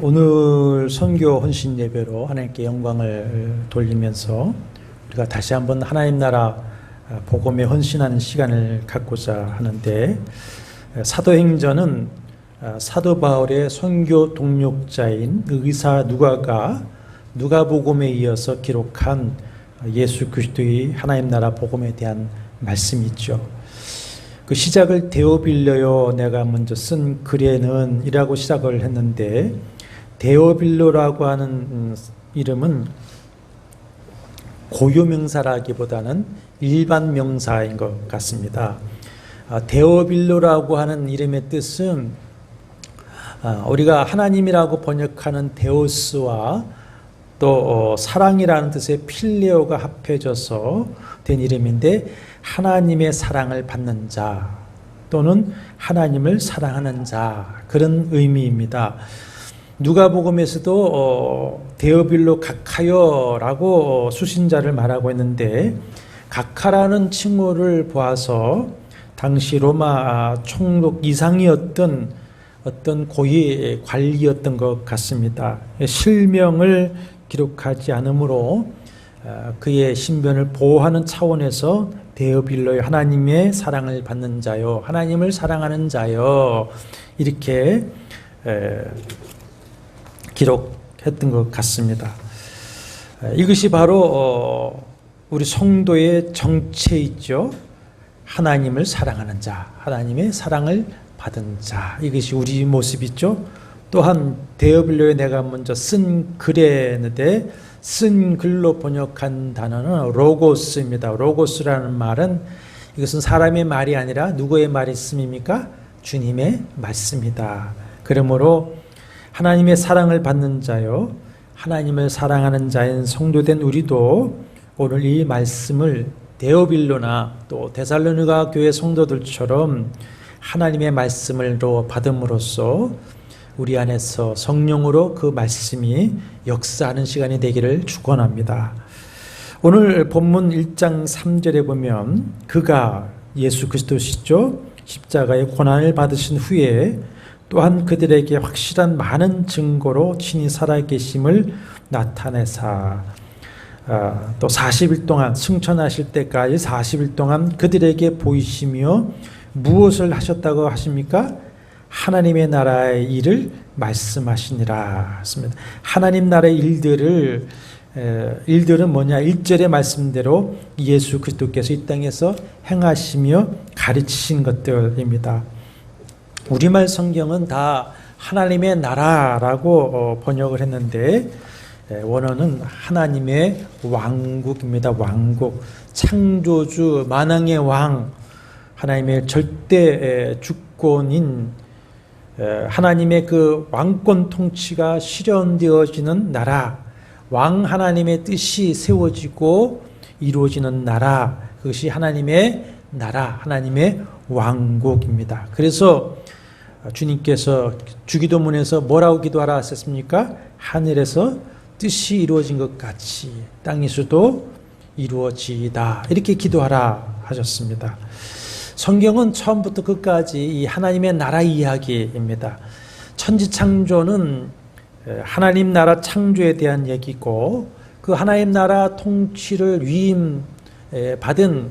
오늘 선교 헌신 예배로 하나님께 영광을 돌리면서 우리가 다시 한번 하나님 나라 복음에 헌신하는 시간을 갖고자 하는데, 사도행전은 사도 바울의 선교 동력자인 의사 누가가 누가복음에 이어서 기록한 예수 그리스도의 하나님 나라 복음에 대한 말씀이 있죠. 그 시작을 데오빌로요 내가 먼저 쓴 글에는 이라고 시작을 했는데, 데오빌로라고 하는 이름은 고유명사라기보다는 일반 명사인 것 같습니다. 데오빌로라고 하는 이름의 뜻은 우리가 하나님이라고 번역하는 데오스와 또 사랑이라는 뜻의 필레오가 합해져서 된 이름인데, 하나님의 사랑을 받는 자 또는 하나님을 사랑하는 자, 그런 의미입니다. 누가복음에서도 데오빌로 가카요라고 수신자를 말하고 있는데, 가카라는 칭호를 보아서 당시 로마 총독 이상이었던 어떤 고위 관리였던 것 같습니다. 실명을 기록하지 않으므로 그의 신변을 보호하는 차원에서 데오빌로의 하나님의 사랑을 받는 자요, 하나님을 사랑하는 자요, 이렇게 기록했던 것 같습니다. 이것이 바로 우리 성도의 정체이죠. 하나님을 사랑하는 자, 하나님의 사랑을 받은 자, 이것이 우리 모습이죠. 또한 데오빌로에 내가 먼저 쓴 글에는데, 쓴 글로 번역한 단어는 로고스입니다. 로고스라는 말은, 이것은 사람의 말이 아니라 누구의 말씀입니까? 주님의 말씀이다. 그러므로 하나님의 사랑을 받는 자요, 하나님을 사랑하는 자인 성도된 우리도 오늘 이 말씀을 데오빌로나 또 데살로니가 교회 성도들처럼 하나님의 말씀을로 받음으로써 우리 안에서 성령으로 그 말씀이 역사하는 시간이 되기를 축원합니다. 오늘 본문 1장 3절에 보면, 그가 예수 그리스도시죠, 십자가의 고난을 받으신 후에 또한 그들에게 확실한 많은 증거로 친히 살아계심을 나타내사, 또 40일 동안 승천하실 때까지 40일 동안 그들에게 보이시며 무엇을 하셨다고 하십니까? 하나님의 나라의 일을 말씀하시니라 했습니다. 하나님 나라의 일들은 뭐냐? 1절의 말씀대로 예수 그리스도께서 이 땅에서 행하시며 가르치신 것들입니다. 우리말 성경은 다 하나님의 나라라고 번역을 했는데, 원어는 하나님의 왕국입니다. 왕국, 창조주, 만왕의 왕, 하나님의 절대 주권인 하나님의 그 왕권 통치가 실현되어지는 나라, 왕 하나님의 뜻이 세워지고 이루어지는 나라, 그것이 하나님의 나라, 하나님의 왕국입니다. 그래서 주님께서 주기도문에서 뭐라고 기도하라 하셨습니까? 하늘에서 뜻이 이루어진 것 같이 땅에서도 이루어지이다, 이렇게 기도하라 하셨습니다. 성경은 처음부터 끝까지 이 하나님의 나라 이야기입니다. 천지창조는 하나님 나라 창조에 대한 얘기고, 그 하나님 나라 통치를 위임받은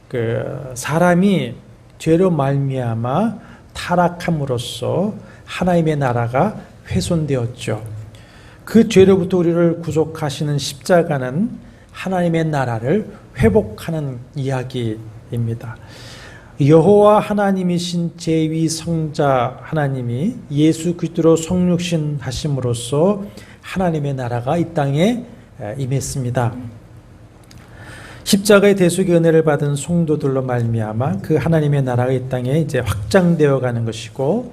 그 사람이 죄로 말미암아 타락함으로써 하나님의 나라가 훼손되었죠. 그 죄로부터 우리를 구속하시는 십자가는 하나님의 나라를 회복하는 이야기입니다. 여호와 하나님이신 제2 성자 하나님이 예수 그리스도로 성육신 하심으로써 하나님의 나라가 이 땅에 임했습니다. 십자가의 대속의 은혜를 받은 성도들로 말미암아 그 하나님의 나라가 이 땅에 이제 확장되어 가는 것이고,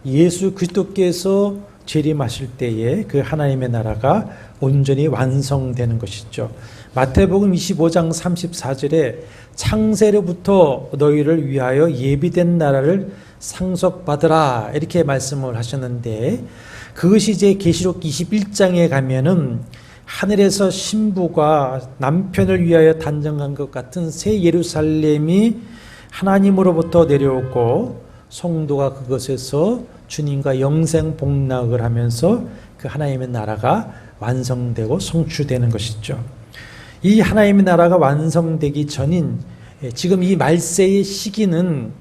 예수 그리스도께서 재림하실 때에 그 하나님의 나라가 온전히 완성되는 것이죠. 마태복음 25장 34절에 창세로부터 너희를 위하여 예비된 나라를 상속받으라, 이렇게 말씀을 하셨는데, 그것이 이제 계시록 21장에 가면은 하늘에서 신부가 남편을 위하여 단정한 것 같은 새 예루살렘이 하나님으로부터 내려오고 성도가 그것에서 주님과 영생 복락을 하면서 그 하나님의 나라가 완성되고 성취되는 것이죠. 이 하나님의 나라가 완성되기 전인 지금 이 말세의 시기는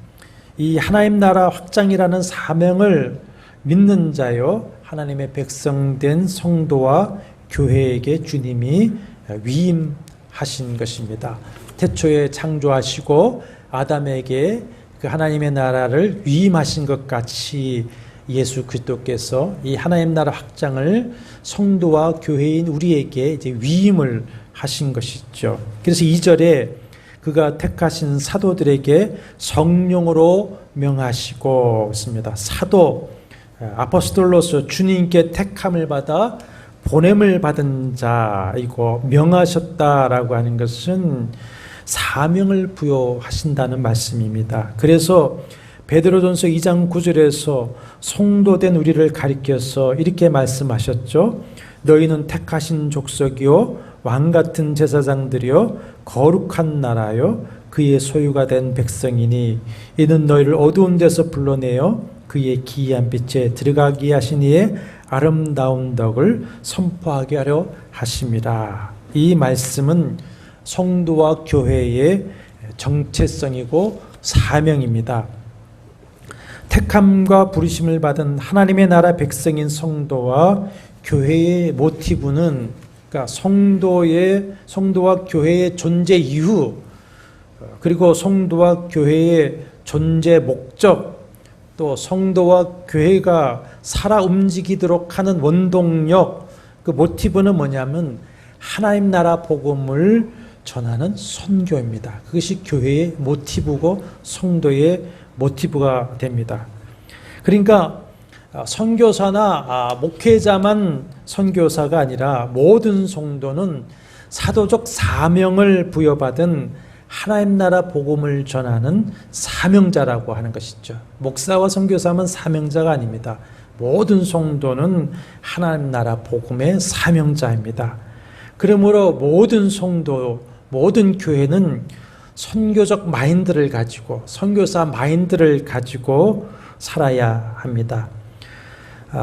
이 하나님 나라 확장이라는 사명을 믿는 자요 하나님의 백성된 성도와 교회에게 주님이 위임하신 것입니다. 태초에 창조하시고 아담에게 그 하나님의 나라를 위임하신 것 같이 예수 그리스도께서 이 하나님 나라 확장을 성도와 교회인 우리에게 이제 위임을 하신 것이죠. 그래서 2절에 그가 택하신 사도들에게 성령으로 명하시고 있습니다. 사도, 아포스톨로서 주님께 택함을 받아 보냄을 받은 자이고 명하셨다라고 하는 것은 사명을 부여하신다는 말씀입니다. 그래서 베드로전서 2장 9절에서 성도된 우리를 가리켜서 이렇게 말씀하셨죠. 너희는 택하신 족속이요 왕같은 제사장들이요 거룩한 나라요 그의 소유가 된 백성이니 이는 너희를 어두운 데서 불러내어 그의 기이한 빛에 들어가게 하신 이의 아름다운 덕을 선포하게 하려 하심이라. 이 말씀은 성도와 교회의 정체성이고 사명입니다. 택함과 부르심을 받은 하나님의 나라 백성인 성도와 교회의 모티브는 그러니까 성도와 교회의 존재 이유 그리고 성도와 교회의 존재 목적 또 성도와 교회가 살아 움직이도록 하는 원동력 그 모티브는 뭐냐면 하나님 나라 복음을 전하는 선교입니다. 그것이 교회의 모티브고 성도의 모티브가 됩니다. 그러니까 선교사나 목회자만 선교사가 아니라 모든 성도는 사도적 사명을 부여받은 하나님 나라 복음을 전하는 사명자라고 하는 것이죠. 목사와 선교사만 사명자가 아닙니다. 모든 성도는 하나님 나라 복음의 사명자입니다. 그러므로 모든 성도, 모든 교회는 선교적 마인드를 가지고 선교사 마인드를 가지고 살아야 합니다.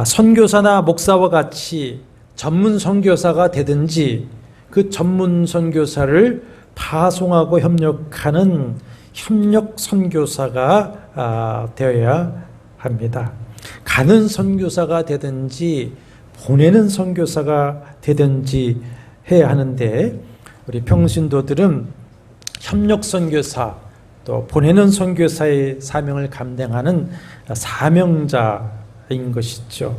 선교사나 목사와 같이 전문 선교사가 되든지 그 전문 선교사를 파송하고 협력하는 협력 선교사가 되어야 합니다. 가는 선교사가 되든지 보내는 선교사가 되든지 해야 하는데 우리 평신도들은 협력 선교사 또 보내는 선교사의 사명을 감당하는 사명자인 것이죠.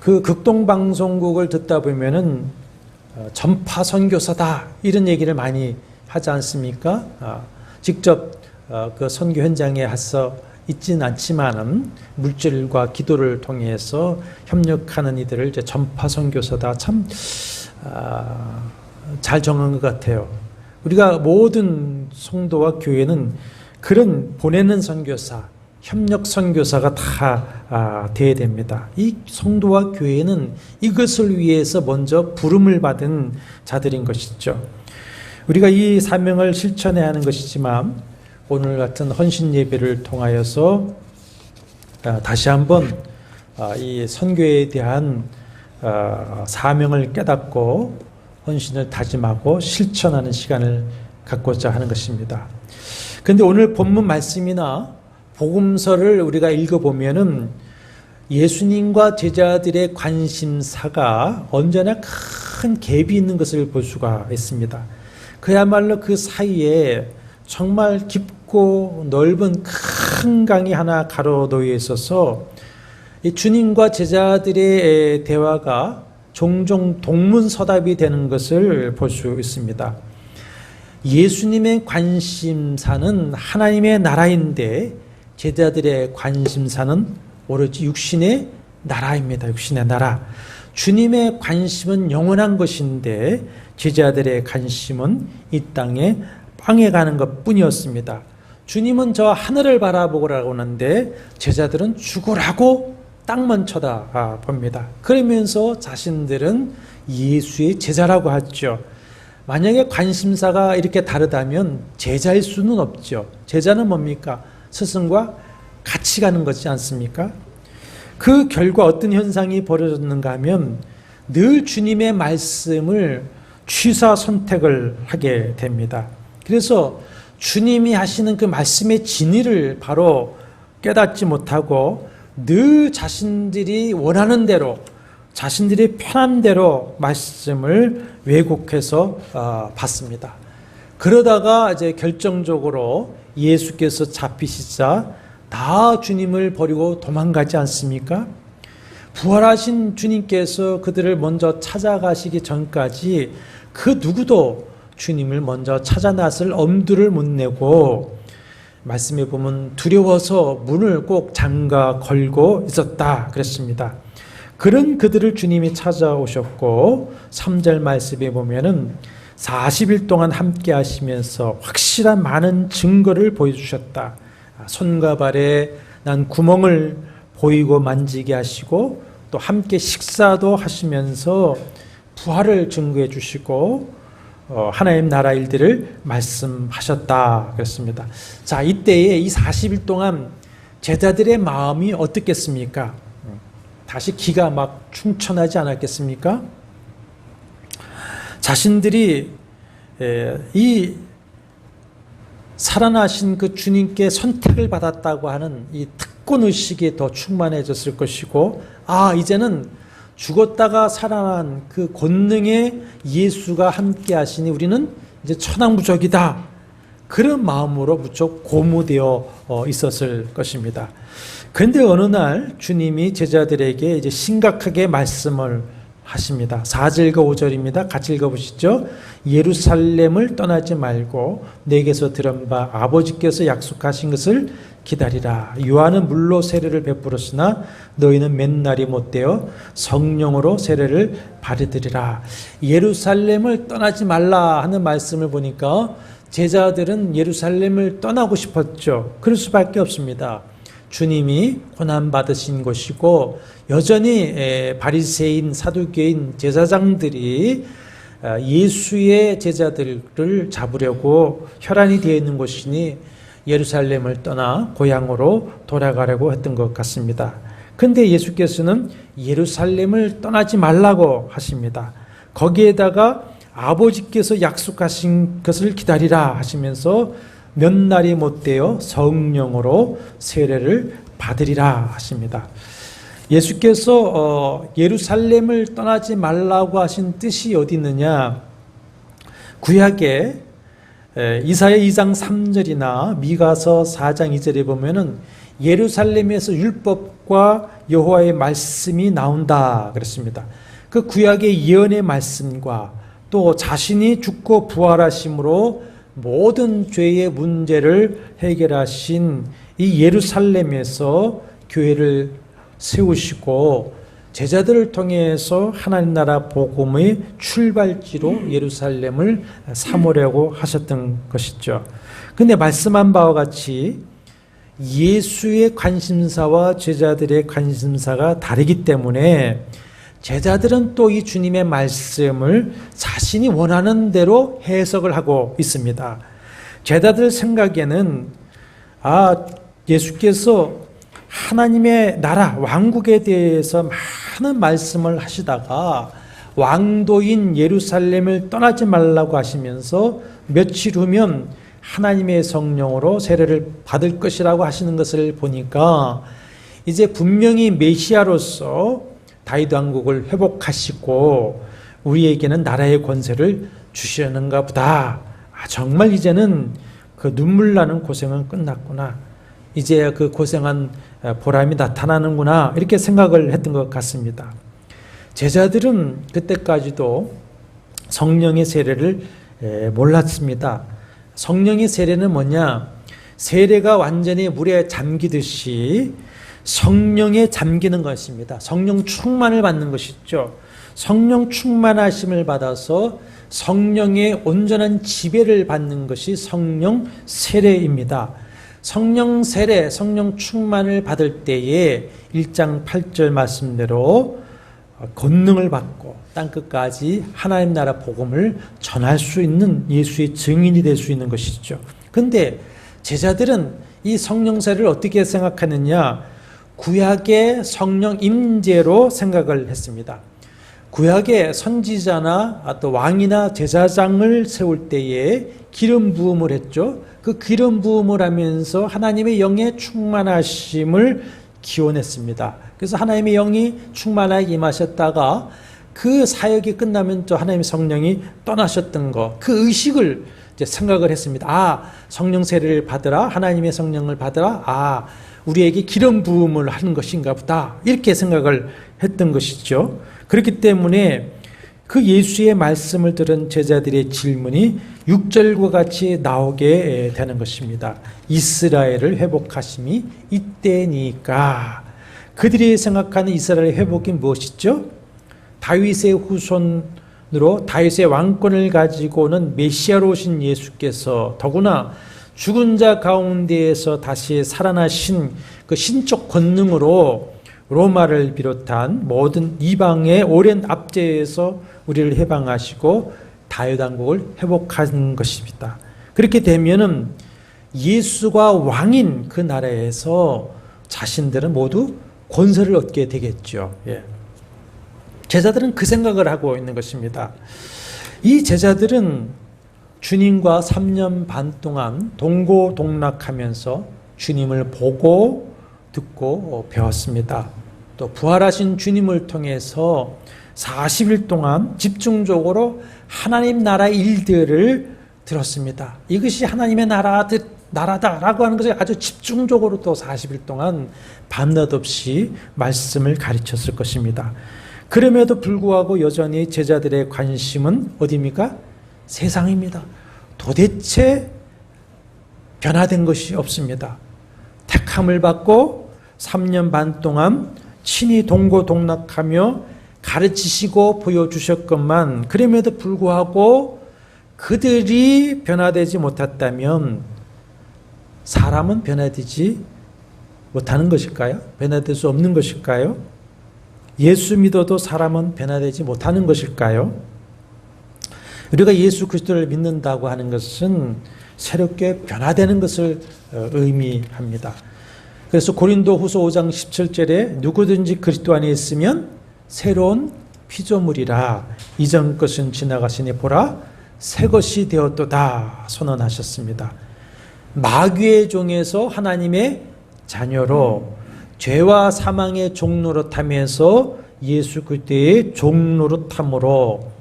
그 극동방송국을 듣다 보면은 전파 선교사다 이런 얘기를 많이 하지 않습니까? 직접 그 선교 현장에 가서 있지는 않지만은 물질과 기도를 통해서 협력하는 이들을 이제 전파 선교사다 참 잘 정한 것 같아요. 우리가 모든 성도와 교회는 그런 보내는 선교사, 협력 선교사가 다 돼야 됩니다. 이 성도와 교회는 이것을 위해서 먼저 부름을 받은 자들인 것이죠. 우리가 이 사명을 실천해야 하는 것이지만 오늘 같은 헌신 예배를 통하여서 다시 한번 이 선교에 대한 사명을 깨닫고 헌신을 다짐하고 실천하는 시간을 갖고자 하는 것입니다. 그런데 오늘 본문 말씀이나 복음서를 우리가 읽어보면은 예수님과 제자들의 관심사가 언제나 큰 갭이 있는 것을 볼 수가 있습니다. 그야말로 그 사이에 정말 깊고 넓은 큰 강이 하나 가로놓여 있어서 이 주님과 제자들의 대화가 종종 동문서답이 되는 것을 볼 수 있습니다. 예수님의 관심사는 하나님의 나라인데 제자들의 관심사는 오로지 육신의 나라입니다. 육신의 나라. 주님의 관심은 영원한 것인데 제자들의 관심은 이 땅에 빵해가는 것뿐이었습니다. 주님은 저 하늘을 바라보라고 하는데 제자들은 죽으라고 땅만 쳐다봅니다. 그러면서 자신들은 예수의 제자라고 하죠. 만약에 관심사가 이렇게 다르다면 제자일 수는 없죠. 제자는 뭡니까? 스승과 같이 가는 것이지 않습니까? 그 결과 어떤 현상이 벌어졌는가 하면 늘 주님의 말씀을 취사 선택을 하게 됩니다. 그래서 주님이 하시는 그 말씀의 진리를 바로 깨닫지 못하고 늘 자신들이 원하는 대로, 자신들이 편한 대로 말씀을 왜곡해서 받습니다. 그러다가 이제 결정적으로 예수께서 잡히시자 다 주님을 버리고 도망가지 않습니까? 부활하신 주님께서 그들을 먼저 찾아가시기 전까지 그 누구도 주님을 먼저 찾아 나설 엄두를 못 내고, 말씀에 보면 두려워서 문을 꼭 잠가 걸고 있었다 그랬습니다. 그런 그들을 주님이 찾아오셨고 3절 말씀에 보면은 40일 동안 함께 하시면서 확실한 많은 증거를 보여주셨다. 손과 발에 난 구멍을 보이고 만지게 하시고 또 함께 식사도 하시면서 부활을 증거해 주시고 하나님 나라 일들을 말씀하셨다 그랬습니다. 자, 이때에 이 40일 동안 제자들의 마음이 어떻겠습니까? 다시 기가 막 충천하지 않았겠습니까? 자신들이 이 살아나신 그 주님께 선택을 받았다고 하는 이 특권의식이 더 충만해졌을 것이고, 이제는 죽었다가 살아난 그 권능의 예수가 함께 하시니 우리는 이제 천하무적이다. 그런 마음으로 무척 고무되어 있었을 것입니다. 그런데 어느 날 주님이 제자들에게 이제 심각하게 말씀을 하십니다. 4절과 5절입니다. 같이 읽어보시죠. 예루살렘을 떠나지 말고 내게서 들은 바 아버지께서 약속하신 것을 기다리라. 요한은 물로 세례를 베풀었으나 너희는 맨날이 못되어 성령으로 세례를 받으리라. 예루살렘을 떠나지 말라 하는 말씀을 보니까 제자들은 예루살렘을 떠나고 싶었죠. 그럴 수밖에 없습니다. 주님이 고난받으신 곳이고 여전히 바리새인, 사두개인 제사장들이 예수의 제자들을 잡으려고 혈안이 되어 있는 곳이니 예루살렘을 떠나 고향으로 돌아가려고 했던 것 같습니다. 그런데 예수께서는 예루살렘을 떠나지 말라고 하십니다. 거기에다가 아버지께서 약속하신 것을 기다리라 하시면서 몇 날이 못되어 성령으로 세례를 받으리라 하십니다. 예수께서 예루살렘을 떠나지 말라고 하신 뜻이 어디 있느냐? 구약에 이사야 2장 3절이나 미가서 4장 2절에 보면은 예루살렘에서 율법과 여호와의 말씀이 나온다 그랬습니다. 그 구약의 예언의 말씀과 또 자신이 죽고 부활하심으로 모든 죄의 문제를 해결하신 이 예루살렘에서 교회를 세우시고 제자들을 통해서 하나님 나라 복음의 출발지로 예루살렘을 삼으려고 하셨던 것이죠. 그런데 말씀한 바와 같이 예수의 관심사와 제자들의 관심사가 다르기 때문에 제자들은 또 이 주님의 말씀을 자신이 원하는 대로 해석을 하고 있습니다. 제자들 생각에는 예수께서 하나님의 나라, 왕국에 대해서 많은 말씀을 하시다가 왕도인 예루살렘을 떠나지 말라고 하시면서 며칠 후면 하나님의 성령으로 세례를 받을 것이라고 하시는 것을 보니까 이제 분명히 메시아로서 다윗 왕국을 회복하시고 우리에게는 나라의 권세를 주시려는가 보다. 정말 이제는 그 눈물 나는 고생은 끝났구나. 이제 그 고생한 보람이 나타나는구나. 이렇게 생각을 했던 것 같습니다. 제자들은 그때까지도 성령의 세례를 몰랐습니다. 성령의 세례는 뭐냐? 세례가 완전히 물에 잠기듯이 성령에 잠기는 것입니다. 성령 충만을 받는 것이죠. 성령 충만하심을 받아서 성령의 온전한 지배를 받는 것이 성령 세례입니다. 성령 세례, 성령 충만을 받을 때에 1장 8절 말씀대로 권능을 받고 땅끝까지 하나님 나라 복음을 전할 수 있는 예수의 증인이 될 수 있는 것이죠. 그런데 제자들은 이 성령 세례를 어떻게 생각하느냐? 구약의 성령 임재로 생각을 했습니다. 구약의 선지자나 또 왕이나 제사장을 세울 때에 기름 부음을 했죠. 그 기름 부음을 하면서 하나님의 영의 충만하심을 기원했습니다. 그래서 하나님의 영이 충만하게 임하셨다가 그 사역이 끝나면 또 하나님의 성령이 떠나셨던 거, 그 의식을 이제 생각을 했습니다. 아, 성령 세례를 받으라, 하나님의 성령을 받으라, 아, 우리에게 기름 부음을 하는 것인가 보다, 이렇게 생각을 했던 것이죠. 그렇기 때문에 그 예수의 말씀을 들은 제자들의 질문이 6절과 같이 나오게 되는 것입니다. 이스라엘을 회복하심이 이때니까. 그들이 생각하는 이스라엘의 회복이 무엇이죠? 다윗의 후손으로 다윗의 왕권을 가지고는 메시아로 오신 예수께서 더구나 죽은 자 가운데에서 다시 살아나신 그 신적 권능으로 로마를 비롯한 모든 이방의 오랜 압제에서 우리를 해방하시고 다윗 왕국을 회복하는 것입니다. 그렇게 되면은 예수가 왕인 그 나라에서 자신들은 모두 권세를 얻게 되겠죠. 예. 제자들은 그 생각을 하고 있는 것입니다. 이 제자들은 주님과 3년 반 동안 동고동락하면서 주님을 보고 듣고 배웠습니다. 또 부활하신 주님을 통해서 40일 동안 집중적으로 하나님 나라 일들을 들었습니다. 이것이 하나님의 나라다라고 하는 것을 아주 집중적으로 또 40일 동안 밤낮 없이 말씀을 가르쳤을 것입니다. 그럼에도 불구하고 여전히 제자들의 관심은 어디입니까? 세상입니다. 도대체 변화된 것이 없습니다. 택함을 받고 3년 반 동안 친히 동고동락하며 가르치시고 보여주셨건만 그럼에도 불구하고 그들이 변화되지 못했다면 사람은 변화되지 못하는 것일까요? 변화될 수 없는 것일까요? 예수 믿어도 사람은 변화되지 못하는 것일까요? 우리가 예수 그리스도를 믿는다고 하는 것은 새롭게 변화되는 것을 의미합니다. 그래서 고린도후서 5장 17절에 누구든지 그리스도 안에 있으면 새로운 피조물이라 이전 것은 지나가시니 보라 새 것이 되었도다 선언하셨습니다. 마귀의 종에서 하나님의 자녀로 죄와 사망의 종노릇하면서 예수 그리스도의 종노릇함으로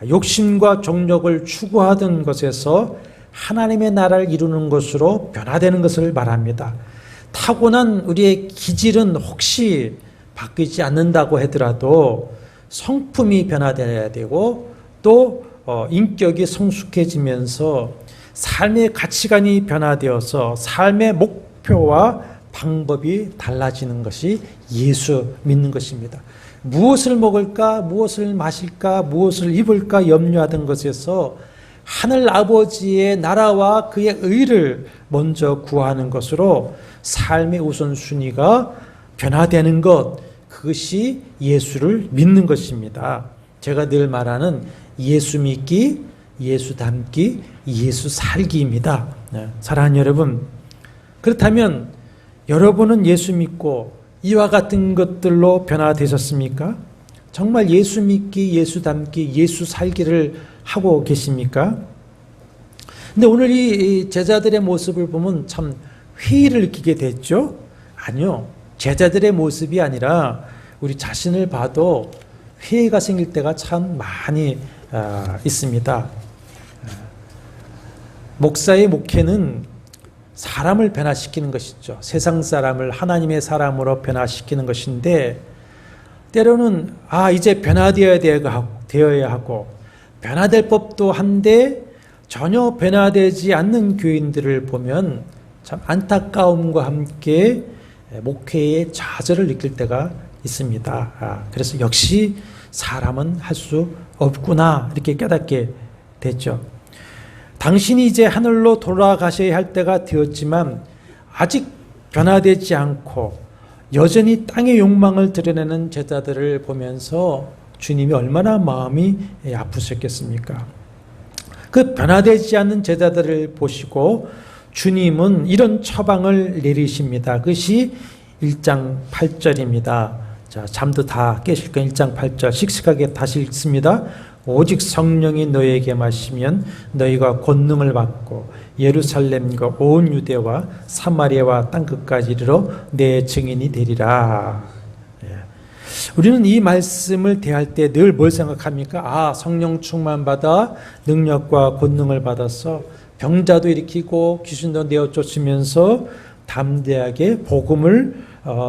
욕심과 정욕을 추구하던 것에서 하나님의 나라를 이루는 것으로 변화되는 것을 말합니다. 타고난 우리의 기질은 혹시 바뀌지 않는다고 하더라도 성품이 변화되어야 되고 또 인격이 성숙해지면서 삶의 가치관이 변화되어서 삶의 목표와 방법이 달라지는 것이 예수 믿는 것입니다. 무엇을 먹을까, 무엇을 마실까, 무엇을 입을까 염려하던 것에서 하늘 아버지의 나라와 그의 의를 먼저 구하는 것으로 삶의 우선순위가 변화되는 것, 그것이 예수를 믿는 것입니다. 제가 늘 말하는 예수 믿기, 예수 닮기, 예수 살기입니다. 사랑하는 여러분, 그렇다면 여러분은 예수 믿고 이와 같은 것들로 변화되셨습니까? 정말 예수 믿기, 예수 닮기, 예수 살기를 하고 계십니까? 근데 오늘 이 제자들의 모습을 보면 참 회의를 느끼게 됐죠? 아니요. 제자들의 모습이 아니라 우리 자신을 봐도 회의가 생길 때가 참 많이 있습니다. 목사의 목회는 사람을 변화시키는 것이죠. 세상 사람을 하나님의 사람으로 변화시키는 것인데 때로는 이제 변화되어야 하고 변화될 법도 한데 전혀 변화되지 않는 교인들을 보면 참 안타까움과 함께 목회의 좌절을 느낄 때가 있습니다. 그래서 역시 사람은 할 수 없구나 이렇게 깨닫게 됐죠. 당신이 이제 하늘로 돌아가셔야 할 때가 되었지만 아직 변화되지 않고 여전히 땅의 욕망을 드러내는 제자들을 보면서 주님이 얼마나 마음이 아프셨겠습니까? 그 변화되지 않는 제자들을 보시고 주님은 이런 처방을 내리십니다. 그것이 1장 8절입니다. 자, 잠도 다 깨실 건 1장 8절 씩씩하게 다시 읽습니다. 오직 성령이 너희에게 마시면 너희가 권능을 받고 예루살렘과 온 유대와 사마리아와 땅끝까지 이르러 내 증인이 되리라. 우리는 이 말씀을 대할 때 늘 뭘 생각합니까? 아, 성령 충만 받아 능력과 권능을 받아서 병자도 일으키고 귀신도 내어 쫓으면서 담대하게 복음을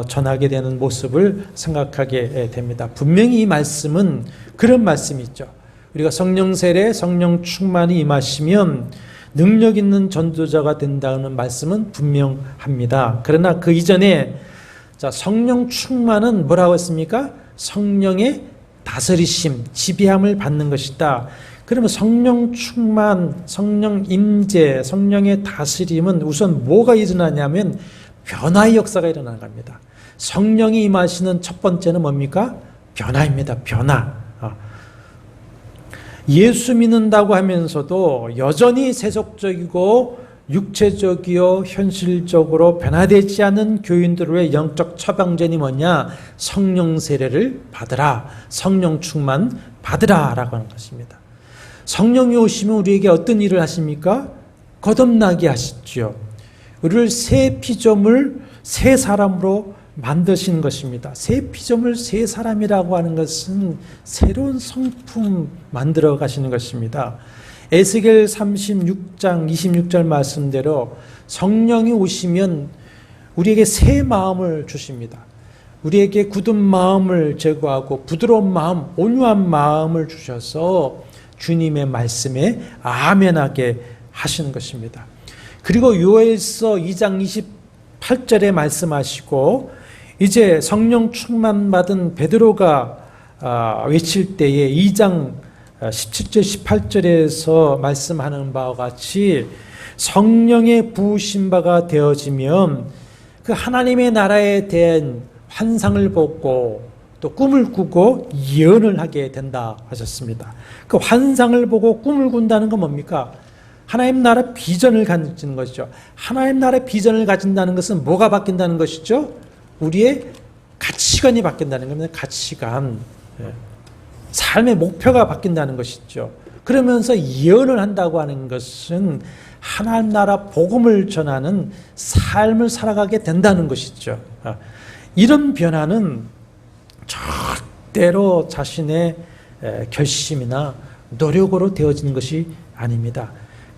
전하게 되는 모습을 생각하게 됩니다. 분명히 이 말씀은 그런 말씀이 있죠. 우리가 성령 세례, 성령 충만이 임하시면 능력 있는 전도자가 된다는 말씀은 분명합니다. 그러나 그 이전에 자, 성령 충만은 뭐라고 했습니까? 성령의 다스리심, 지배함을 받는 것이다. 그러면 성령 충만, 성령 임재, 성령의 다스림은 우선 뭐가 일어나냐면 변화의 역사가 일어나는 겁니다. 성령이 임하시는 첫 번째는 뭡니까? 변화입니다. 변화. 예수 믿는다고 하면서도 여전히 세속적이고 육체적이요 현실적으로 변화되지 않은 교인들의 영적 처방전이 뭐냐? 성령 세례를 받으라, 성령 충만 받으라 라고 하는 것입니다. 성령이 오시면 우리에게 어떤 일을 하십니까? 거듭나게 하시죠. 우리를 새 피조물, 새 사람으로 만드시는 것입니다. 새 피조물, 새 사람이라고 하는 것은 새로운 성품 만들어 가시는 것입니다. 에스겔 36장 26절 말씀대로 성령이 오시면 우리에게 새 마음을 주십니다. 우리에게 굳은 마음을 제거하고 부드러운 마음, 온유한 마음을 주셔서 주님의 말씀에 아멘하게 하시는 것입니다. 그리고 요엘서 2장 28절에 말씀하시고 이제 성령 충만 받은 베드로가 외칠 때에 2장 17절 18절에서 말씀하는 바와 같이 성령의 부으신 바가 되어지면 그 하나님의 나라에 대한 환상을 보고 또 꿈을 꾸고 예언을 하게 된다 하셨습니다. 그 환상을 보고 꿈을 꾼다는 건 뭡니까? 하나님 나라 비전을 가지는 것이죠. 하나님 나라 비전을 가진다는 것은 뭐가 바뀐다는 것이죠? 우리의 가치관이 바뀐다는 겁니다. 가치관. 삶의 목표가 바뀐다는 것이죠. 그러면서 예언을 한다고 하는 것은 하나님 나라 복음을 전하는 삶을 살아가게 된다는 것이죠. 이런 변화는 절대로 자신의 결심이나 노력으로 되어지는 것이 아닙니다.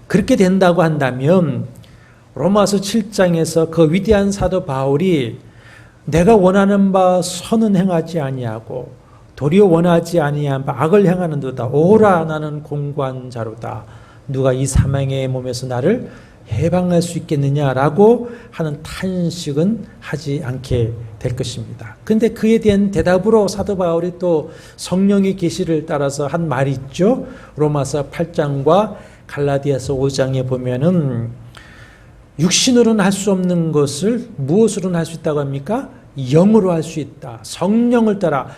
그렇게 된다고 한다면 로마서 7장에서 그 위대한 사도 바울이 내가 원하는 바 선은 행하지 아니하고 도리어 원하지 아니한 바 악을 행하는도다. 오라 나는 공고한 자로다. 누가 이 사망의 몸에서 나를 해방할 수 있겠느냐라고 하는 탄식은 하지 않게 될 것입니다. 그런데 그에 대한 대답으로 사도 바울이 또 성령의 계시를 따라서 한 말이 있죠. 로마서 8장과 갈라디아서 5장에 보면은 육신으로는 할 수 없는 것을 무엇으로는 할 수 있다고 합니까? 영으로 할 수 있다. 성령을 따라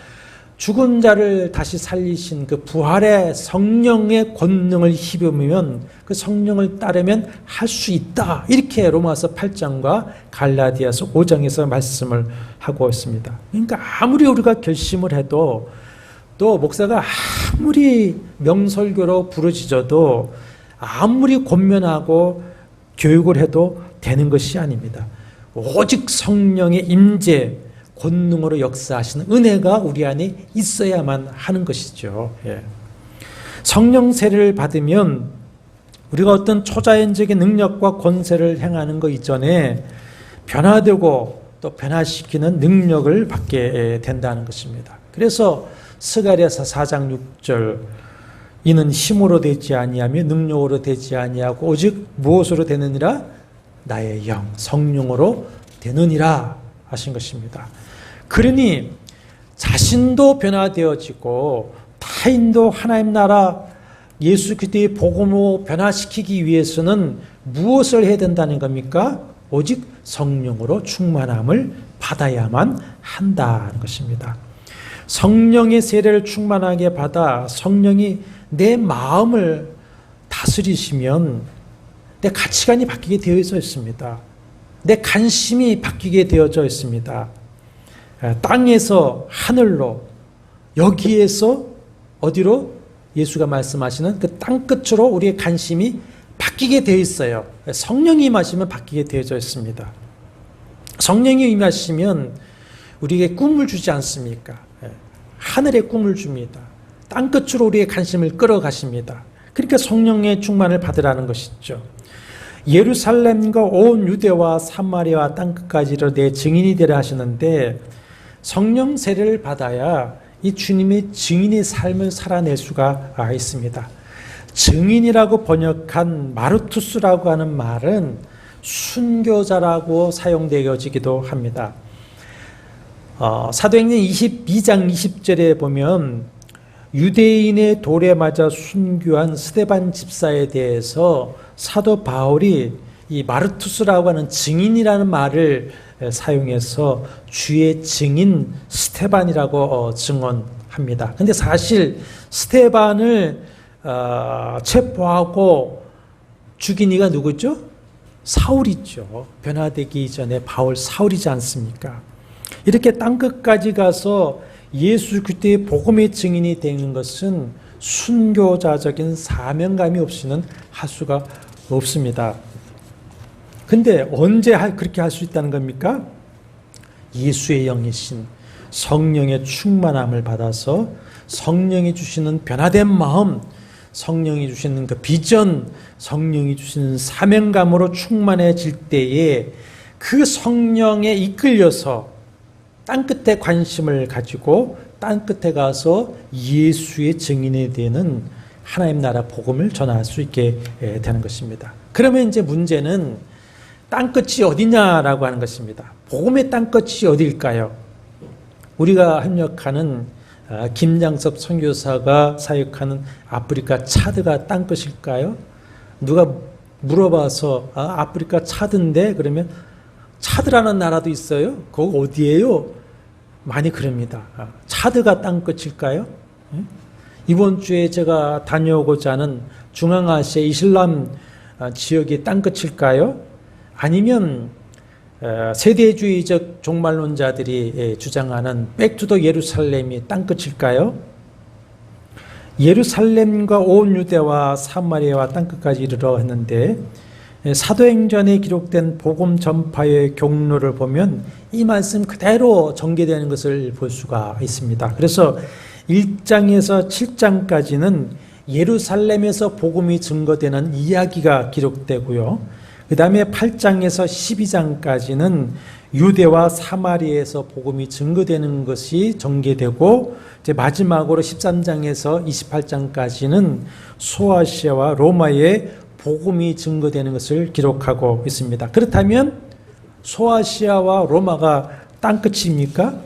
죽은 자를 다시 살리신 그 부활의 성령의 권능을 힘입으면 그 성령을 따르면 할 수 있다. 이렇게 로마서 8장과 갈라디아서 5장에서 말씀을 하고 있습니다. 그러니까 아무리 우리가 결심을 해도 또 목사가 아무리 명설교로 부르짖어도 아무리 권면하고 교육을 해도 되는 것이 아닙니다. 오직 성령의 임재, 권능으로 역사하시는 은혜가 우리 안에 있어야만 하는 것이죠. 성령 세례를 받으면 우리가 어떤 초자연적인 능력과 권세를 행하는 것 이전에 변화되고 또 변화시키는 능력을 받게 된다는 것입니다. 그래서 스가랴서 4장 6절 이는 힘으로 되지 아니하며 능력으로 되지 아니하고 오직 무엇으로 되느니라? 나의 영, 성령으로 되느니라 하신 것입니다. 그러니 자신도 변화되어지고 타인도 하나님 나라 예수 그리스도의 복음으로 변화시키기 위해서는 무엇을 해야 된다는 겁니까? 오직 성령으로 충만함을 받아야만 한다는 것입니다. 성령의 세례를 충만하게 받아 성령이 내 마음을 다스리시면 내 가치관이 바뀌게 되어 있습니다. 내 관심이 바뀌게 되어져 있습니다. 땅에서 하늘로, 여기에서 어디로? 예수가 말씀하시는 그 땅끝으로 우리의 관심이 바뀌게 되어 있어요. 성령이 임하시면 바뀌게 되어져 있습니다. 성령이 임하시면 우리에게 꿈을 주지 않습니까? 하늘의 꿈을 줍니다. 땅끝으로 우리의 관심을 끌어가십니다. 그러니까 성령의 충만을 받으라는 것이죠. 예루살렘과 온 유대와 사마리아와 땅끝까지로 내 증인이 되라 하시는데, 성령 세례를 받아야 이 주님의 증인의 삶을 살아낼 수가 있습니다. 증인이라고 번역한 마르투스라고 하는 말은 순교자라고 사용되어지기도 합니다. 사도행전 22장 20절에 보면 유대인의 돌에 맞아 순교한 스데반 집사에 대해서 사도 바울이 이 마르투스라고 하는 증인이라는 말을 사용해서 주의 증인 스데반이라고 증언합니다. 근데 사실 스데반을 체포하고 죽인 이가 누구죠? 사울이죠. 변화되기 이전에 바울 사울이지 않습니까? 이렇게 땅끝까지 가서 예수 그리스도의 복음의 증인이 되는 것은 순교자적인 사명감이 없이는 할 수가 없습니다. 근데 언제 그렇게 할 수 있다는 겁니까? 예수의 영이신 성령의 충만함을 받아서 성령이 주시는 변화된 마음, 성령이 주시는 그 비전, 성령이 주시는 사명감으로 충만해질 때에 그 성령에 이끌려서 땅끝에 관심을 가지고 땅끝에 가서 예수의 증인이 되는 하나님 나라 복음을 전할 수 있게 되는 것입니다. 그러면 이제 문제는 땅끝이 어디냐라고 하는 것입니다. 복음의 땅끝이 어디일까요? 우리가 협력하는 김장섭 선교사가 사역하는 아프리카 차드가 땅끝일까요? 누가 물어봐서 아프리카 차드인데 그러면 차드라는 나라도 있어요? 그거 어디예요? 많이 그럽니다. 차드가 땅끝일까요? 이번 주에 제가 다녀오고자 하는 중앙아시아 이슬람 지역이 땅끝일까요? 아니면 세대주의적 종말론자들이 주장하는 백투더 예루살렘이 땅끝일까요? 예루살렘과 온 유대와 사마리아와 땅끝까지 이르러 했는데 사도행전에 기록된 복음 전파의 경로를 보면 이 말씀 그대로 전개되는 것을 볼 수가 있습니다. 그래서 1장에서 7장까지는 예루살렘에서 복음이 증거되는 이야기가 기록되고요. 그 다음에 8장에서 12장까지는 유대와 사마리아에서 복음이 증거되는 것이 전개되고, 이제 마지막으로 13장에서 28장까지는 소아시아와 로마의 복음이 증거되는 것을 기록하고 있습니다. 그렇다면 소아시아와 로마가 땅끝입니까?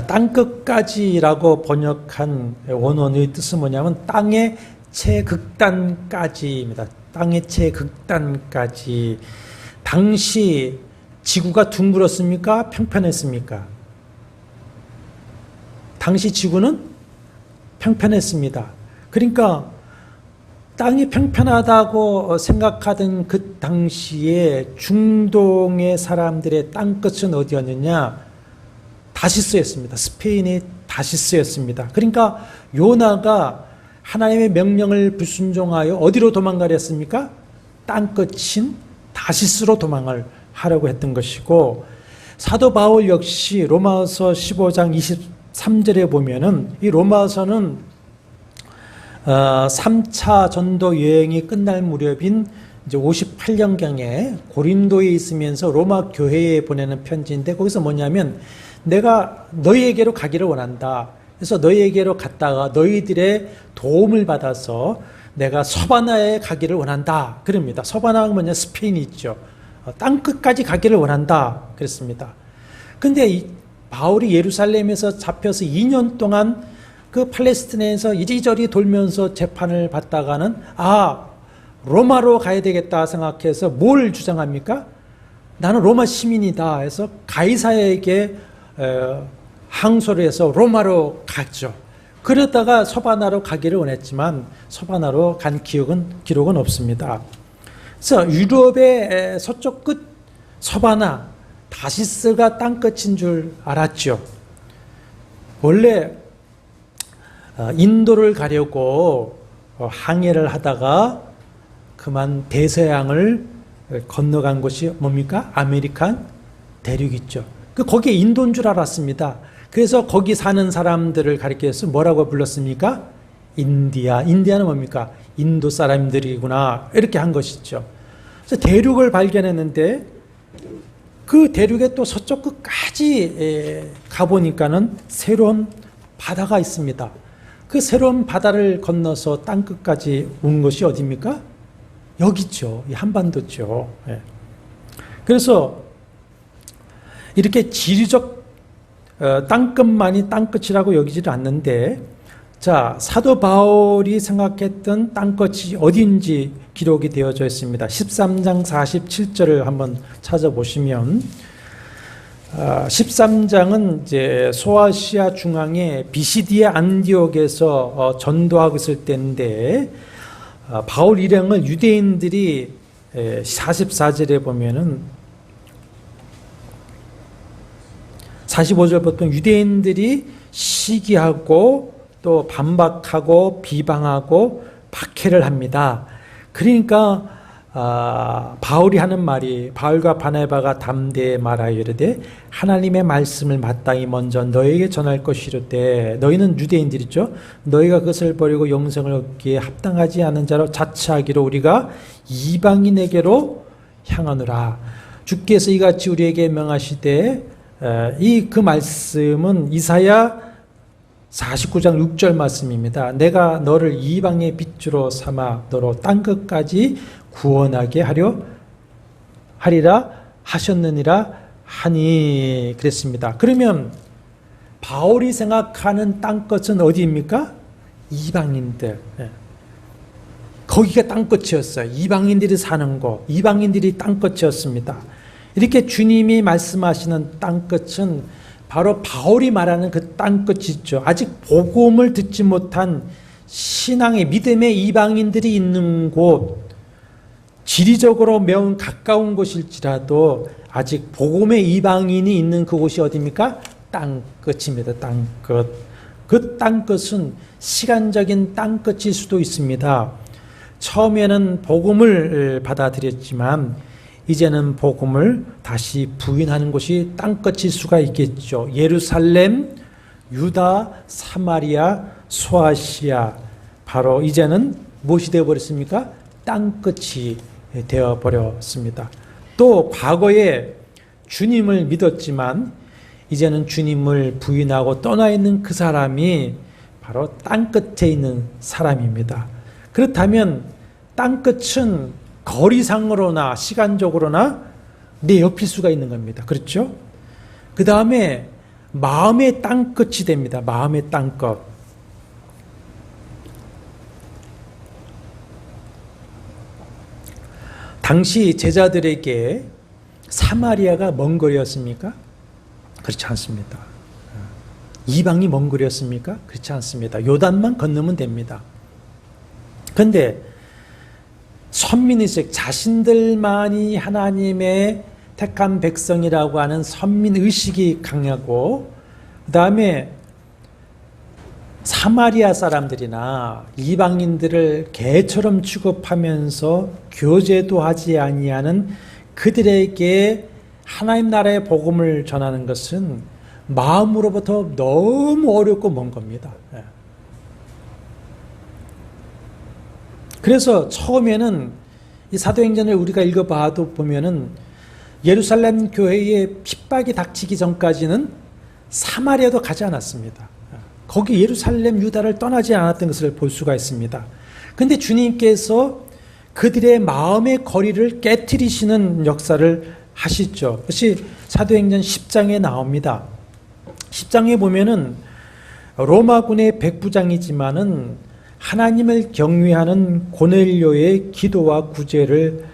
땅끝까지라고 번역한 원어의 뜻은 뭐냐면 땅의 최극단까지입니다. 땅의 최극단까지. 당시 지구가 둥글었습니까? 평편했습니까? 당시 지구는 평편했습니다. 그러니까 땅이 평편하다고 생각하던 그 당시에 중동의 사람들의 땅끝은 어디였느냐? 다시스였습니다. 스페인의 다시스였습니다. 그러니까 요나가 하나님의 명령을 불순종하여 어디로 도망가려 했습니까? 땅끝인 다시스로 도망을 하려고 했던 것이고, 사도 바울 역시 로마서 15장 23절에 보면은 이 로마서는 3차 전도 여행이 끝날 무렵인 이제 58년경에 고린도에 있으면서 로마 교회에 보내는 편지인데, 거기서 뭐냐면 내가 너희에게로 가기를 원한다. 그래서 너희에게로 갔다가 너희들의 도움을 받아서 내가 서바나에 가기를 원한다. 그럽니다. 서바나가 뭐냐? 스페인이 있죠. 땅끝까지 가기를 원한다. 그랬습니다. 근데 이 바울이 예루살렘에서 잡혀서 2년 동안 그 팔레스티나에서 이리저리 돌면서 재판을 받다가는 로마로 가야 되겠다 생각해서 뭘 주장합니까? 나는 로마 시민이다 해서 가이사에게 항소를 해서 로마로 갔죠. 그러다가 서바나로 가기를 원했지만 서바나로 간 기록은 없습니다. 그래서 유럽의 서쪽 끝 서바나 다시스가 땅끝인 줄 알았죠. 원래 인도를 가려고 항해를 하다가 그만 대서양을 건너간 곳이 뭡니까? 아메리칸 대륙 있죠. 거기에 인도인 줄 알았습니다. 그래서 거기 사는 사람들을 가리켜서 뭐라고 불렀습니까? 인디아. 인디아는 뭡니까? 인도 사람들이구나. 이렇게 한 것이죠. 그래서 대륙을 발견했는데 그 대륙의 또 서쪽 끝까지 가보니까는 새로운 바다가 있습니다. 그 새로운 바다를 건너서 땅 끝까지 온 것이 어디입니까? 여기죠. 이 한반도죠. 그래서 이렇게 지리적 땅끝만이 땅끝이라고 여기지를 않는데, 자, 사도 바울이 생각했던 땅끝이 어디인지 기록이 되어져 있습니다. 13장 47절을 한번 찾아보시면, 13장은 이제 소아시아 중앙에 비시디의 안디옥에서 전도하고 있을 때인데, 바울 일행을 유대인들이 44절에 보면은 45절부터 유대인들이 시기하고 또 반박하고 비방하고 박해를 합니다. 그러니까 바울이 하는 말이, 바울과 바나바가 담대히 말하여 이르되 하나님의 말씀을 마땅히 먼저 너에게 전할 것이로되 너희는 유대인들이죠. 너희가 그것을 버리고 영생을 얻기에 합당하지 않은 자로 자처하기로 우리가 이방인에게로 향하노라. 주께서 이같이 우리에게 명하시되, 그 말씀은 이사야 49장 6절 말씀입니다. 내가 너를 이방의 빛으로 삼아 너로 땅끝까지 구원하게 하리라 하셨느니라 하니 그랬습니다. 그러면 바울이 생각하는 땅끝은 어디입니까? 이방인들. 거기가 땅끝이었어요. 이방인들이 사는 곳, 이방인들이 땅끝이었습니다. 이렇게 주님이 말씀하시는 땅끝은 바로 바울이 말하는 그 땅끝이 있죠. 아직 복음을 듣지 못한 신앙의 믿음의 이방인들이 있는 곳, 지리적으로 매우 가까운 곳일지라도 아직 복음의 이방인이 있는 그곳이 어디입니까? 땅끝입니다. 땅끝. 그 땅끝은 시간적인 땅끝일 수도 있습니다. 처음에는 복음을 받아들였지만 이제는 복음을 다시 부인하는 곳이 땅끝일 수가 있겠죠. 예루살렘, 유다, 사마리아, 소아시아, 바로 이제는 무엇이 되어버렸습니까? 땅끝이 되어버렸습니다. 또 과거에 주님을 믿었지만 이제는 주님을 부인하고 떠나 있는 그 사람이 바로 땅끝에 있는 사람입니다. 그렇다면 땅끝은 거리상으로나 시간적으로나 내 옆일 수가 있는 겁니다. 그렇죠? 그 다음에 마음의 땅끝이 됩니다. 마음의 땅끝. 당시 제자들에게 사마리아가 먼 거리였습니까? 그렇지 않습니다. 이방이 먼 거리였습니까? 그렇지 않습니다. 요단만 건너면 됩니다. 그런데 선민의식, 자신들만이 하나님의 택한 백성이라고 하는 선민의식이 강하고, 그 다음에 사마리아 사람들이나 이방인들을 개처럼 취급하면서 교제도 하지 아니하는 그들에게 하나님 나라의 복음을 전하는 것은 마음으로부터 너무 어렵고 먼 겁니다. 그래서 처음에는 이 사도행전을 우리가 읽어봐도 보면은 예루살렘 교회에 핍박이 닥치기 전까지는 사마리아도 가지 않았습니다. 거기 예루살렘 유다를 떠나지 않았던 것을 볼 수가 있습니다. 그런데 주님께서 그들의 마음의 거리를 깨트리시는 역사를 하시죠. 그것이 사도행전 10장에 나옵니다. 10장에 보면은 로마군의 백부장이지만은 하나님을 경외하는 고넬료의 기도와 구제를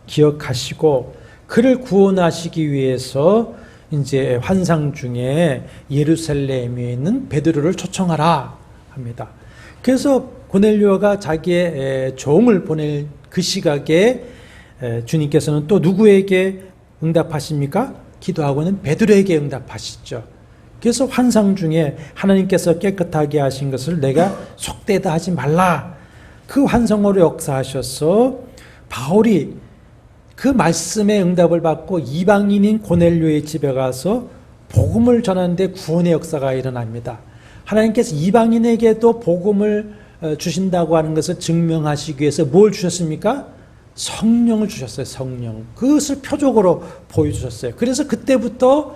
기억하시고 그를 구원하시기 위해서 이제 환상 중에 예루살렘에 있는 베드로를 초청하라 합니다. 그래서 고넬료가 자기의 종을 보낼 그 시각에 주님께서는 또 누구에게 응답하십니까? 기도하고는 베드로에게 응답하시죠. 그래서 환상 중에 하나님께서 깨끗하게 하신 것을 내가 속되다 하지 말라. 그 환상으로 역사하셔서 바울이 그 말씀에 응답을 받고 이방인인 고넬료의 집에 가서 복음을 전하는데 구원의 역사가 일어납니다. 하나님께서 이방인에게도 복음을 주신다고 하는 것을 증명하시기 위해서 뭘 주셨습니까? 성령을 주셨어요. 성령. 그것을 표적으로 보여주셨어요. 그래서 그때부터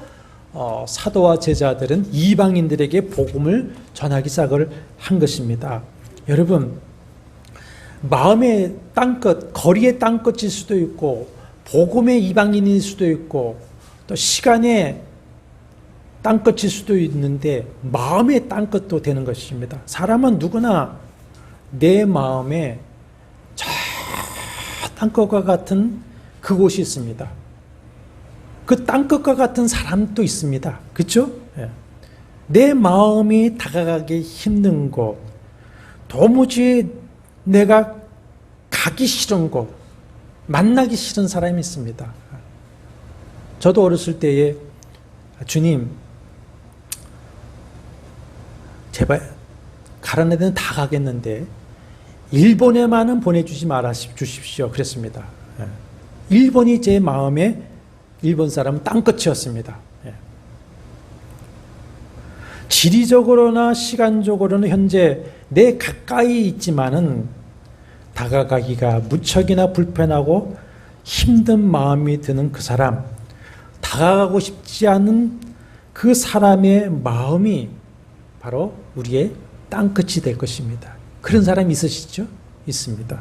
사도와 제자들은 이방인들에게 복음을 전하기 시작을 한 것입니다. 여러분, 마음의 땅끝, 거리의 땅끝일 수도 있고 복음의 이방인일 수도 있고 또 시간의 땅끝일 수도 있는데 마음의 땅끝도 되는 것입니다. 사람은 누구나 내 마음에 저 땅끝과 같은 그곳이 있습니다. 그 땅끝과 같은 사람도 있습니다. 그렇죠? 내 마음이 다가가기 힘든 곳, 도무지 내가 가기 싫은 곳, 만나기 싫은 사람이 있습니다. 저도 어렸을 때에 주님, 제발 가라는 데는 다 가겠는데 일본에만은 보내주지 말아 주십시오. 그랬습니다. 일본이 제 마음에 일본 사람은 땅끝이었습니다. 지리적으로나 시간적으로는 현재 내 가까이 있지만은 다가가기가 무척이나 불편하고 힘든 마음이 드는 그 사람, 다가가고 싶지 않은 그 사람의 마음이 바로 우리의 땅끝이 될 것입니다. 그런 사람이 있으시죠? 있습니다.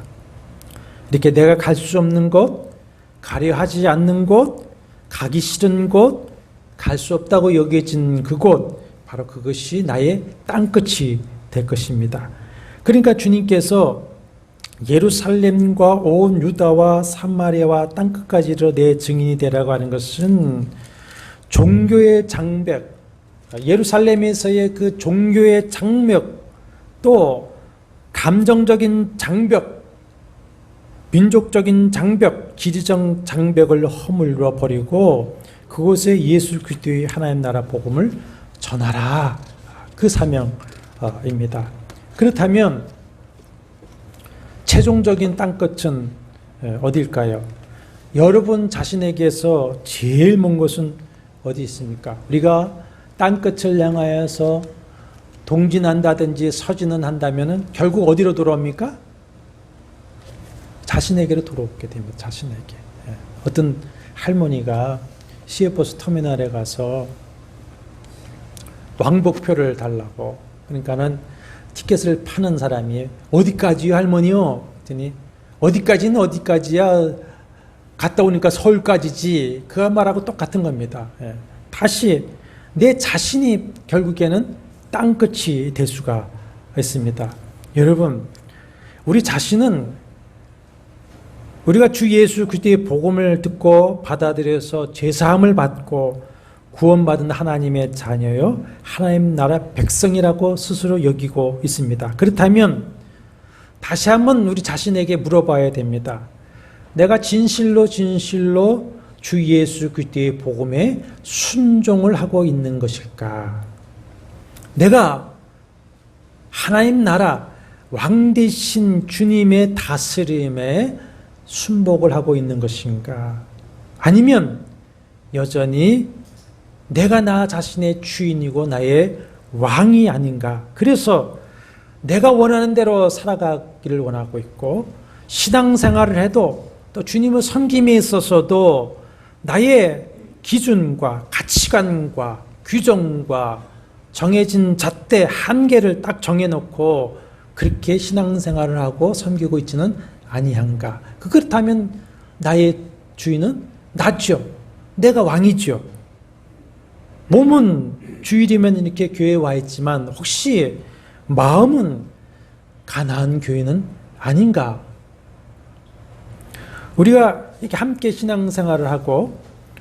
이렇게 내가 갈 수 없는 곳, 가려 하지 않는 곳, 가기 싫은 곳, 갈 수 없다고 여겨진 그곳, 바로 그것이 나의 땅끝이 될 것입니다. 그러니까 주님께서 예루살렘과 온 유다와 사마리아와 땅끝까지로 내 증인이 되라고 하는 것은 종교의 장벽, 예루살렘에서의 그 종교의 장벽, 또 감정적인 장벽, 민족적인 장벽, 지리적 장벽을 허물어 버리고 그곳에 예수 그리스도의 하나님 나라 복음을 전하라. 그 사명입니다. 그렇다면 최종적인 땅끝은 어디일까요? 여러분 자신에게서 제일 먼 곳은 어디 있습니까? 우리가 땅끝을 향하여서 동진한다든지 서진은 한다면 결국 어디로 돌아옵니까? 자신에게로 돌아오게 됩니다. 자신에게. 어떤 할머니가 시외버스 터미널에 가서 왕복표를 달라고, 그러니까는 티켓을 파는 사람이 어디까지요 할머니요? 그랬더니 어디까지는 어디까지야? 갔다 오니까 서울까지지. 그 말하고 똑같은 겁니다. 다시 내 자신이 결국에는 땅끝이 될 수가 있습니다. 여러분, 우리 자신은 우리가 주 예수 그리스도의 복음을 듣고 받아들여서 죄사함을 받고 구원받은 하나님의 자녀요, 하나님 나라 백성이라고 스스로 여기고 있습니다. 그렇다면 다시 한번 우리 자신에게 물어봐야 됩니다. 내가 진실로 주 예수 그리스도의 복음에 순종을 하고 있는 것일까? 내가 하나님 나라 왕 되신 주님의 다스림에 순복을 하고 있는 것인가? 아니면 여전히 내가 나 자신의 주인이고 나의 왕이 아닌가? 그래서 내가 원하는 대로 살아가기를 원하고 있고, 신앙생활을 해도 또 주님을 섬김에 있어서도 나의 기준과 가치관과 규정과 정해진 잣대 한계를 딱 정해놓고 그렇게 신앙생활을 하고 섬기고 있지는 아니한가? 그렇다면 나의 주인은 나죠. 내가 왕이죠. 몸은 주일이면 이렇게 교회에 와 있지만 혹시 마음은 가나안 교회는 아닌가? 우리가 이렇게 함께 신앙생활을 하고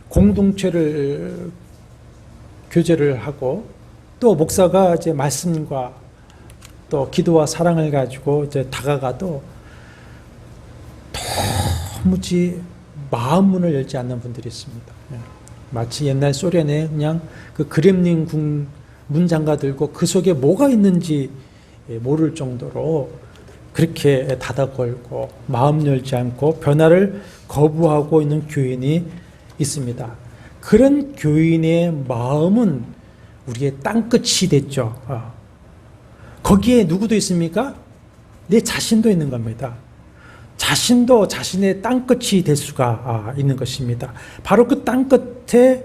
공동체를 교제를 하고 또 목사가 이제 말씀과 또 기도와 사랑을 가지고 이제 다가가도 도무지 마음문을 열지 않는 분들이 있습니다. 마치 옛날 소련에 그냥 그 그렘린궁 문장가 들고 그 속에 뭐가 있는지 모를 정도로 그렇게 닫아 걸고 마음 열지 않고 변화를 거부하고 있는 교인이 있습니다. 그런 교인의 마음은 우리의 땅끝이 됐죠. 거기에 누구도 있습니까? 내 자신도 있는 겁니다. 자신도 자신의 땅끝이 될 수가 있는 것입니다. 바로 그 땅끝에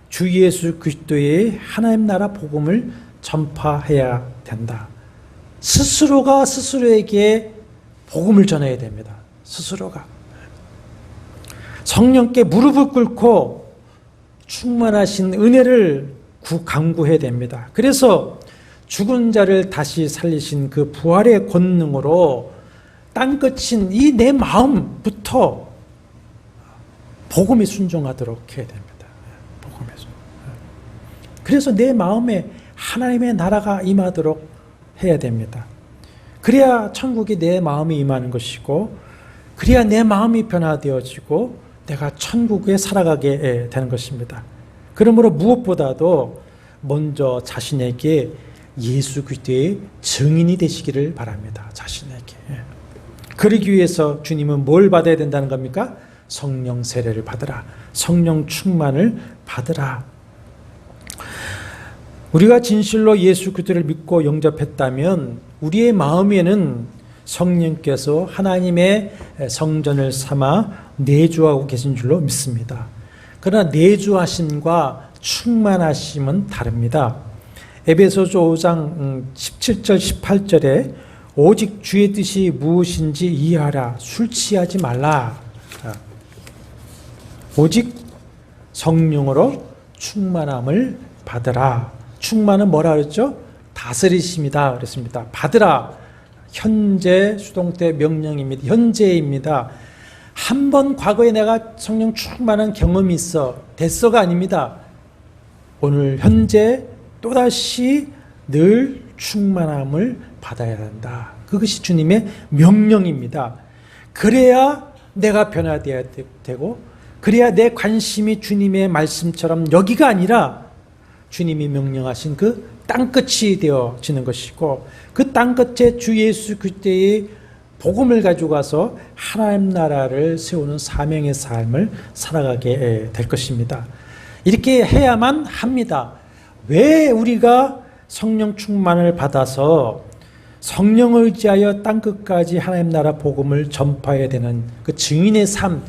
주 예수 그리스도의 하나님 나라 복음을 전파해야 된다. 스스로가 스스로에게 복음을 전해야 됩니다. 스스로가. 성령께 무릎을 꿇고 충만하신 은혜를 강구해야 됩니다. 그래서 죽은 자를 다시 살리신 그 부활의 권능으로 땅끝인 이 내 마음부터 복음에 순종하도록 해야 됩니다. 복음에 순종. 그래서 내 마음에 하나님의 나라가 임하도록 해야 됩니다. 그래야 천국이 내 마음에 임하는 것이고, 그래야 내 마음이 변화되어지고 내가 천국에 살아가게 되는 것입니다. 그러므로 무엇보다도 먼저 자신에게 예수 그리스도의 증인이 되시기를 바랍니다. 자신에게. 그러기 위해서 주님은 뭘 받아야 된다는 겁니까? 성령 세례를 받으라. 성령 충만을 받으라. 우리가 진실로 예수 그리스도를 믿고 영접했다면 우리의 마음에는 성령께서 하나님의 성전을 삼아 내주하고 계신 줄로 믿습니다. 그러나 내주하심과 충만하심은 다릅니다. 에베소서 5장 17절 18절에 오직 주의 뜻이 무엇인지 이해하라. 술 취하지 말라. 오직 성령으로 충만함을 받으라. 충만은 뭐라 그랬죠? 다스리심이다 그랬습니다. 받으라. 현재 수동태 명령입니다. 현재입니다. 한 번 과거에 내가 성령 충만한 경험이 있어 됐어가 아닙니다. 오늘 현재 또다시 늘 충만함을 받아야 한다. 그것이 주님의 명령입니다. 그래야 내가 변화되어야 되고, 그래야 내 관심이 주님의 말씀처럼 여기가 아니라 주님이 명령하신 그 땅끝이 되어지는 것이고, 그 땅끝에 주 예수 그리스도의 복음을 가지고 가서 하나님 나라를 세우는 사명의 삶을 살아가게 될 것입니다. 이렇게 해야만 합니다. 왜 우리가 성령 충만을 받아서 성령을 의지하여 땅끝까지 하나님 나라 복음을 전파해야 되는 그 증인의 삶,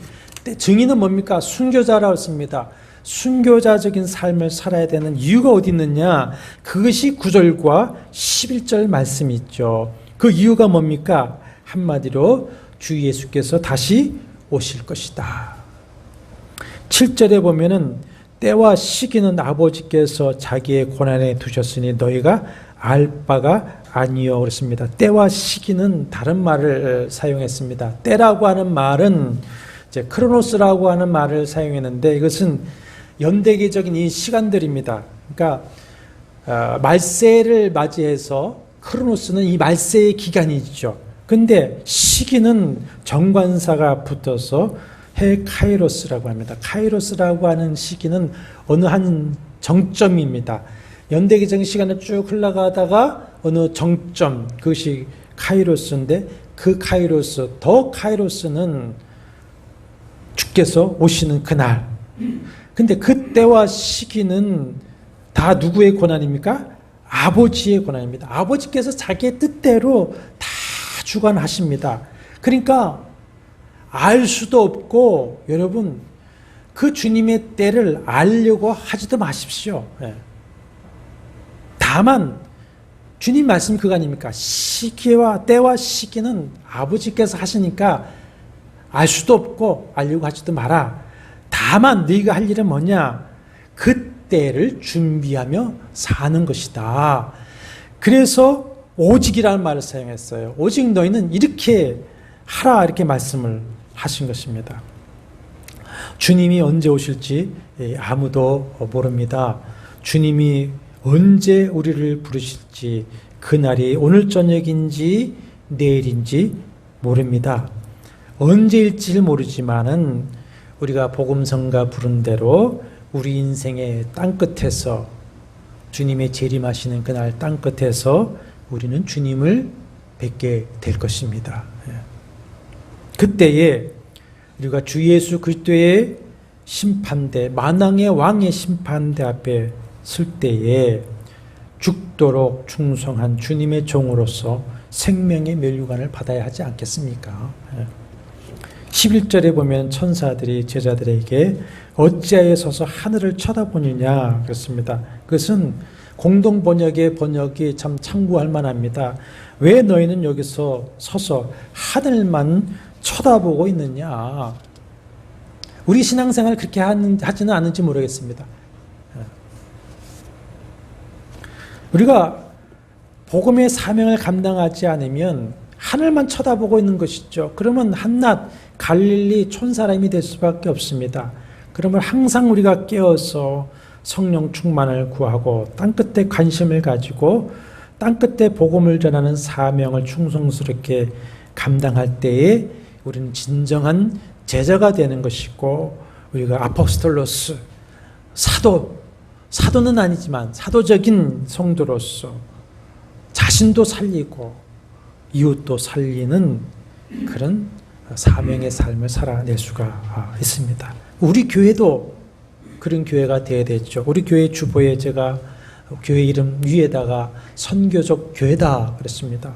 증인은 뭡니까? 순교자라고 했습니다. 순교자적인 삶을 살아야 되는 이유가 어디 있느냐? 그것이 9절과 11절 말씀이 있죠. 그 이유가 뭡니까? 한마디로 주 예수께서 다시 오실 것이다. 7절에 보면은 때와 시기는 아버지께서 자기의 권한에 두셨으니 너희가 알 바가 아니요 그렇습니다. 때와 시기는 다른 말을 사용했습니다. 때라고 하는 말은 이제 크로노스라고 하는 말을 사용했는데 이것은 연대기적인 이 시간들입니다. 그러니까 말세를 맞이해서 크로노스는 이 말세의 기간이죠. 근데 시기는 정관사가 붙어서 카이로스라고 합니다. 카이로스라고 하는 시기는 어느 한 정점입니다. 연대기적인 시간을 쭉 흘러가다가 어느 정점, 그것이 카이로스인데 그 카이로스, 더 카이로스는 주께서 오시는 그날. 근데 그때와 시기는 다 누구의 권한입니까? 아버지의 권한입니다. 아버지께서 자기의 뜻대로 다 주관하십니다. 그러니까 알 수도 없고 여러분 그 주님의 때를 알려고 하지도 마십시오. 다만 주님 말씀 그거 아닙니까? 시기와 때와 시기는 아버지께서 하시니까 알 수도 없고 알려고 하지도 마라. 다만 네가 할 일은 뭐냐? 그 때를 준비하며 사는 것이다. 그래서 오직이라는 말을 사용했어요. 오직 너희는 이렇게 하라 이렇게 말씀을 하신 것입니다. 주님이 언제 오실지 아무도 모릅니다. 주님이 언제 우리를 부르실지 그날이 오늘 저녁인지 내일인지 모릅니다. 언제일지 모르지만은 우리가 복음성가 부른 대로 우리 인생의 땅끝에서 주님의 재림하시는 그날 땅끝에서 우리는 주님을 뵙게 될 것입니다. 그때에 우리가 주 예수 그리스도의 심판대, 만왕의 왕의 심판대 앞에 설 때에 죽도록 충성한 주님의 종으로서 생명의 면류관을 받아야 하지 않겠습니까? 11절에 보면 천사들이 제자들에게 어찌하여 서서 하늘을 쳐다보느냐 그렇습니다. 그것은 공동 번역의 번역이 참 참고할 만합니다. 왜 너희는 여기서 서서 하늘만 쳐다보고 있느냐? 우리 신앙생활 그렇게 하지는 않은지 모르겠습니다. 우리가 복음의 사명을 감당하지 않으면 하늘만 쳐다보고 있는 것이죠. 그러면 한낱 갈릴리 촌사람이 될 수밖에 없습니다. 그러면 항상 우리가 깨어서 성령 충만을 구하고 땅끝에 관심을 가지고 땅끝에 복음을 전하는 사명을 충성스럽게 감당할 때에 우리는 진정한 제자가 되는 것이고, 우리가 아포스톨로스, 사도는 아니지만 사도적인 성도로서 자신도 살리고 이웃도 살리는 그런 사명의 삶을 살아낼 수가 있습니다. 우리 교회도 그런 교회가 되어야 되죠. 우리 교회 주보에 제가 교회 이름 위에다가 선교적 교회다 그랬습니다.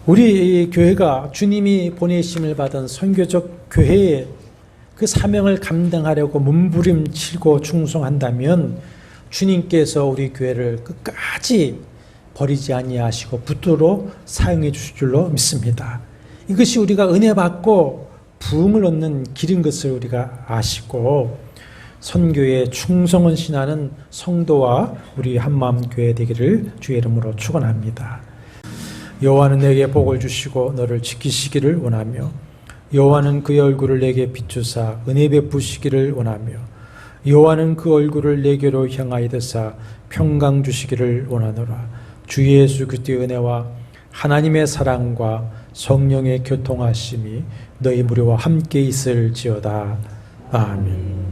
우리 교회가 주님이 보내심을 받은 선교적 교회에 그 사명을 감당하려고 몸부림치고 충성한다면 주님께서 우리 교회를 끝까지 버리지 아니하시고 붙들어 사용해 주실 줄로 믿습니다. 이것이 우리가 은혜 받고 부흥을 얻는 길인 것을 우리가 아시고 선교에 충성을 신하는 성도와 우리 한마음교회 되기를 주의 이름으로 축원합니다. 여호와는 내게 복을 주시고 너를 지키시기를 원하며 여호와는 그의 얼굴을 내게 비추사 은혜 베푸시기를 원하며 여호와는 그 얼굴을 내게로 향하여드사 평강 주시기를 원하노라. 주 예수 그리스도의 은혜와 하나님의 사랑과 성령의 교통하심이 너희 무리와 함께 있을지어다. 아멘.